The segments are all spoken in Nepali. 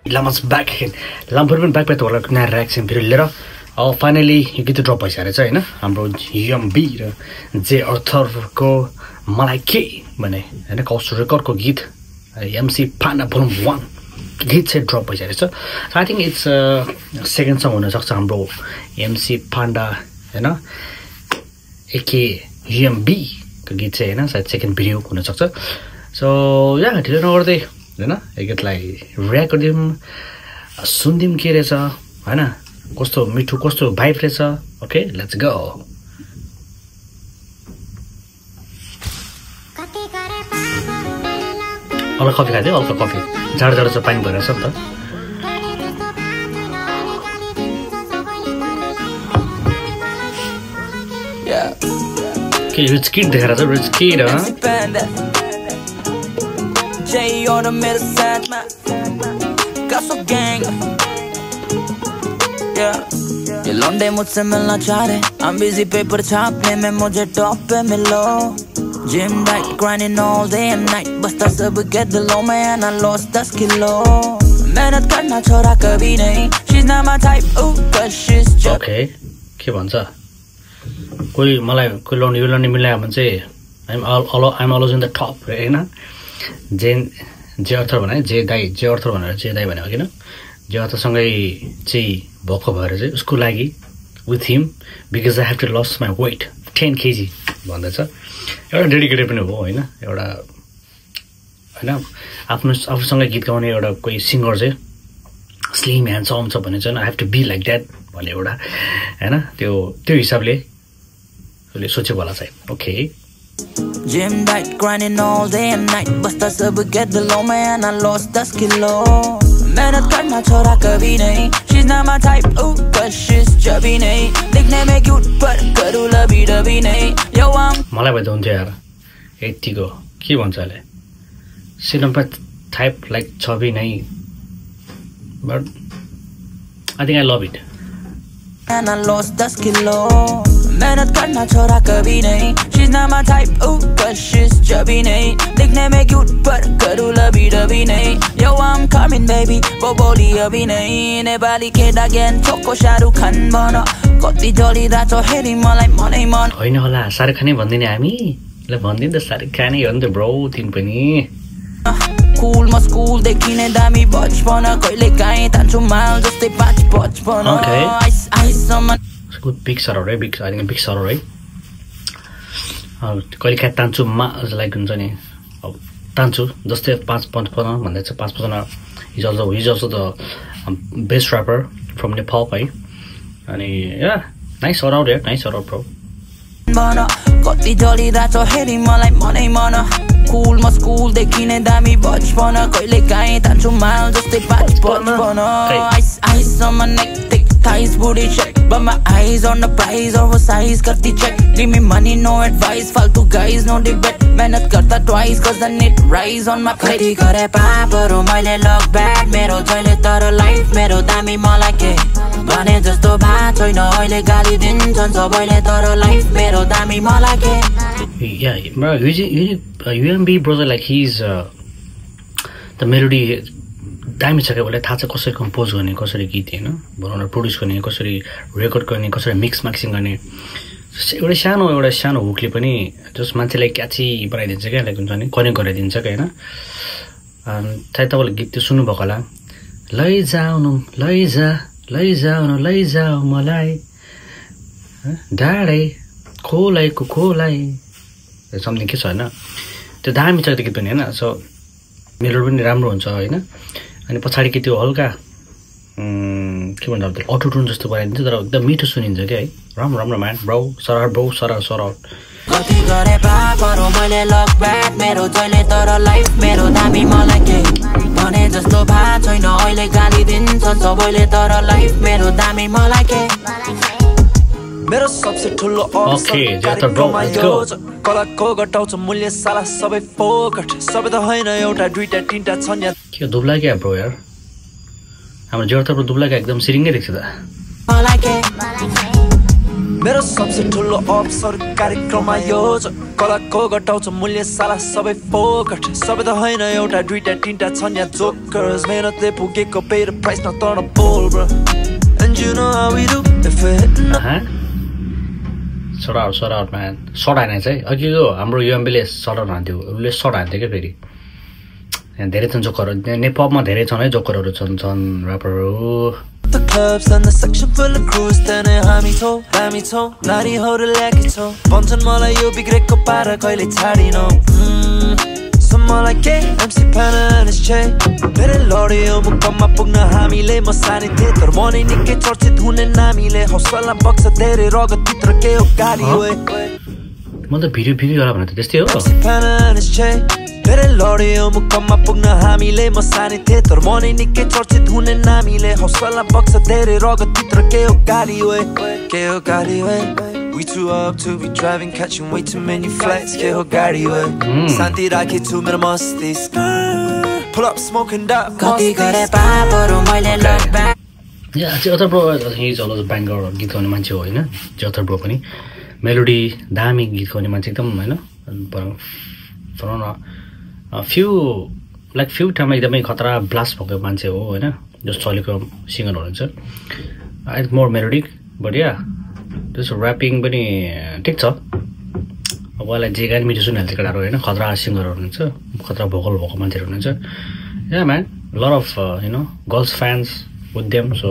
Lama's back again. Lamburman back pay तोला कुना रिएक्सन भिडियो लिएर अब फाइनली यो गीत ड्रप भइसकेको छ हैन हाम्रो एमबी र जे अर्थरको मलाई के भने हैन कौशल रेकर्डको गीत एमसी पान्डा भोल्युम 1 गीत चाहिँ ड्रप भइसकेको छ I think it's second song हुन सक्छ हाम्रो एमसी पान्डा हैन एके एमबी को गीत चाहिँ हैन सायद सेकेन्ड भिडियो हुन सक्छ सो या ढिलो नगर्दै हैन यो गीतलाई रिएक्ट गर्दिम सुन्दिम के रहेछ हैन कस्तो मिठो कस्तो भाइब रहेछ ओके लेट्स गो अलग कफी खाइदियो अलग कफी जाडो जाडो चाहिँ पानी भइरहेछ नि त के रिच किड देखाएर छ rich kid Jay on the middle side, got so gang. Yeah, ये लौंडे मुझसे मिलना चाह रहे, I'm busy paper छापने में मुझे top पे मिलो. Gym diet grinding all day and night, बस्ता सब get the low man I lost 10 kilo. मेहनत करना छोड़ा कभी नहीं, she's not my type, ooh, cause she's just. Okay, के भन्छ? कोही मलाई कोही लौंडे यो लौंडे मिलायो भने चाहिँ I'm always in the top, हैन? जे अर्थर भने जे अर्थर भनेर जे दाइ भनेको किन जे अर्थसँगै चाहिँ भक्क भएर चाहिँ उसको लागि with him because I have to lose my weight 10 kg भन्दैछ एउटा डेडिकेटेड पनि हो हैन एउटा हैन आफूसँगै गीत गाउने एउटा कोही सिङ्गर चाहिँ स्लिम ह्यान्डसम छ भने चाहिँ I have to be like that भन्ने एउटा हैन त्यो हिसाबले उसले सोचेको होला चाहिँ okay Gym diet grinding all day and night, बस्ता सब get the low man I lost 10 kilo. मेहनत करना छोड़ा कभी नहीं, she's not my type, ooh, cause she's chubby नहीं. दिखने में cute पर करूँ लबी डबी नहीं. Yo I'm मलाई भए त हुन्थ्यो यार 80 को के भन्छ अहिले she's not my type like chubby नहीं but I think I love it and I lost 10 kilo. मेहनत करना छोड़ा कभी नहीं, she's not my type, ooh, cause she's chubby नहीं. दिखने में cute पर करूँ लबी डबी नहीं. Yo I'm coming baby, वो बोली अभी नहीं. नेपाली केटा ज्ञान चोको शाहरुख खान बन कति जलिरहेछ हेरी मलाई मनै मन होइन होला शाहरुख खानै भन्दिने हामी ल भन्दिन त शाहरुख खानै हो नि त ब्रो तिमी पनि Cool म स्कुल देखिने दामी बचपन कहिले काहीँ तान्छु माल जस्तै 5-55 आइस सम्म good big sorrow right big I think big sorrow right कहिले काहीँ तान्छु मा लाइक हुन्छ नि अब तान्छु जस्तै 5-55 भन्दै छ 5-55 he's also the best rapper from Nepal है अनि yeah nice shout out bro कति जलिरहेछ हेरी मलाई मनै मन Cool म स्कुल देखिने दामी बचपन कहिले काहीँ तान्छु माल जस्तै 5-55 आइस सम्म नेक thighs booty check but my eyes on the prize oversize karti check give me money no advice faltu guys no debate mehnat karta twice cause I need rise on my plate gare paparu maile look bad mero jaile tara life mero dami malai ke भने जस्तो भा छैन अहिले गाली दिन्छन् सबैले तर लाइफ मेरो दामी मलाई के yeah UMB brother like he's the melody दामी छ के मलाई थाहा छ कसरी कम्पोज गर्ने कसरी गीत हैन बनाउन प्रोड्युस गर्ने कसरी रेकर्ड गर्ने कसरी मिक्स म्याक्सिङ गर्ने एउटा सानो हुकले पनि जस मान्छेलाई क्याची बनाइदिन्छ के लाइक हुन्छ नि कनेक्ट गराइदिन्छ के हैन सायद तपाईले गीत त्यो सुन्नु भएको होला लैजाऊ मलाई डाडै खोलाई समथिङ के छ हैन त्यो दामी छ त्यो गीत पनि हैन सो मेलोडी पनि राम्रो हुन्छ हैन अनि पछाडी के त्यो हल्का के भन्दा अटो ट्युन जस्तो बनाइदिन्छ तर एकदम मिठो सुनिन्छ के है राम्रो म्यान ब्रो सराउट कति गरे पापरो मैले लक ब्याड मेरो जहिले तर लाइफ मेरो दामी मलाई के भने जस्तो भा छैन अहिले गाली दिन्छन् सबैले तर लाइफ मेरो दामी मलाई के मेरो सबसे ठुलो कलाको घटाउँछ मूल्य साला सबै फोकट सबै त होइन एउटा दुईटा तीनटा छन् यहाँ के दुब्ला क्या ब्रो यार हाम्रो जोरथाप्रो दुब्ला क्या एकदम सिरिङै देख्छ त मेरो सबसे ठुलो अवसर कार्यक्रममा यो कलाको घटाउँछ मूल्य साला सबै फोकट सबै त होइन एउटा दुईटा तीनटा छन् यहाँ जोकर्स मेहनतले पुगेको पेड प्राइस न तर्न बोल bro and you know how we do if we're hitting Shut out man shot हाने चाहिँ अघि यो हाम्रो युएमबीले शट हान्थ्यो उसले शट हान्थ्यो के फेरि यहाँ धेरै छन् जोकरहरू नेपालमा धेरै छन् है जोकरहरू छन् ऱ्यापरहरू the clubs and the section full of crews standing हामी छौ नारीहरू ल्याकी छौ भन्छन् मलाई यो बिग्रेको पारा कहिले छाडिनौ मलाई के MC Pana and his Che धेरै लड्यो मुखमा पुग्न हामीले म सानै थिएँ तर म नै निकै चर्चित हुने नामीले हौसला बक्स धेरै रगत भित्र के हो गाडी हो म त भिडियो होला भने त त्यस्तै हो MC Pana and his Che धेरै लड्यो मुखमा पुग्न हामीले म सानै थिएँ तर म नै निकै चर्चित हुने नामीले हौसला बक्स धेरै रगत भित्र के हो गाडी हो We too up to be driving, catching way too many flights. Get her gari way. Santi rakhi tu mera mastisk. Pull up, smoking that. Kati kare paparu maile look back. Yeah, Jother bro, he's always a banger गीत गाउने मान्छे हो हैन Jother bro पनि मेलोडी दामी गीत गाउने मान्छे एकदम हैन few टाइममा एकदमै खतरा ब्लास्ट भएको मान्छे हो हैन जो चलेको सिंगर हुनुहुन्छ I think more melodic but yeah this rapping पनि ठीक छ अब उहाँलाई जे गानी मिठो सुनिहाल्छ केटाहरु हैन खतरा सिंगरहरु हुनुहुन्छ खतरा भोकल भएको मान्छेहरु हुनुहुन्छ yeah man a lot of girls fans with them so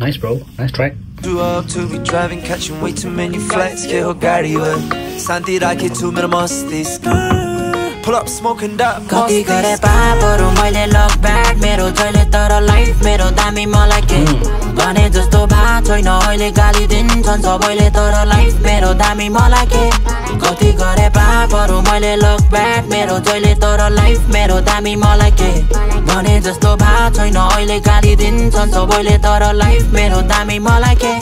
nice bro nice track Too up to be driving catching way too many flights get her gari way Santi rakhi tu mera mastisk Pull up smoking that Kati kare paparu maile look back मेरो जहिले तर लाइफ मेरो दामी मलाई के भने जस्तो भा छैन अहिले गाली दिन्छन् सबैले तर लाइफ मेरो दामी मलाई के कति गरे पापहरू मैले लक ब्याक मेरो जहिले तर लाइफ मेरो दामी मलाई के भने जस्तो भा छैन अहिले गाली दिन्छन् सबैले तर लाइफ मेरो दामी मलाई के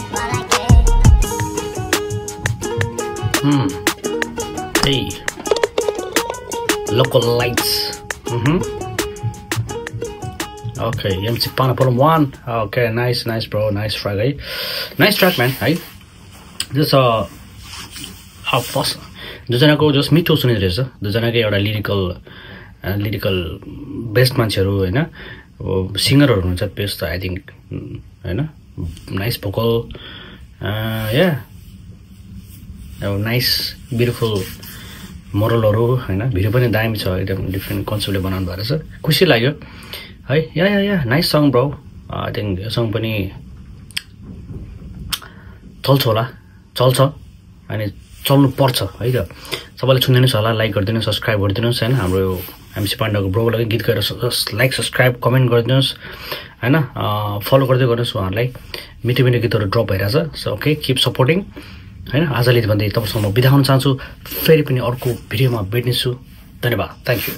Hey local lights Okay, MC Pana Pull 1. Okay, nice bro, nice track, eh? Nice track, man, eh? This how fast. दुईजनाको जस्ट मिठो सुनिँदो रहेछ दुईजनाकै एउटा लिरिकल बेस्ट मान्छेहरू हैन अब सिंगरहरू हुनुहुन्छ बेस्ट आई थिंक हैन नाइस भोकल या अब नाइस ब्युटिफुल मोरलहरू हैन भिडियो पनि दामी छ एकदम डिफरेन्ट कन्सेप्टले बनाउनु भएको रहेछ खुसी लाग्यो है या nice song bro I think यो सङ पनि चल्छ अनि चल्नु पर्छ है त सबैले सुन्दिनुस् होला लाइक गरिदिनुस् सब्स्क्राइब गरिदिनुस् हैन हाम्रो एमसी पाण्डाको ब्रोको लागि गीत गरेर लाइक सब्स्क्राइब कमेन्ट गरिदिनुस् हैन फलो गर्दै गर्नुस् उहाँहरुलाई मिठो गीतहरु ड्रप भइराछ सो ओके कीप सपोर्टिङ हैन आजले भन्दै तपाईसँग म बिदा हुन चाहन्छु फेरि पनि अर्को भिडियोमा भेट्नेछु धन्यवाद थ्यांक यू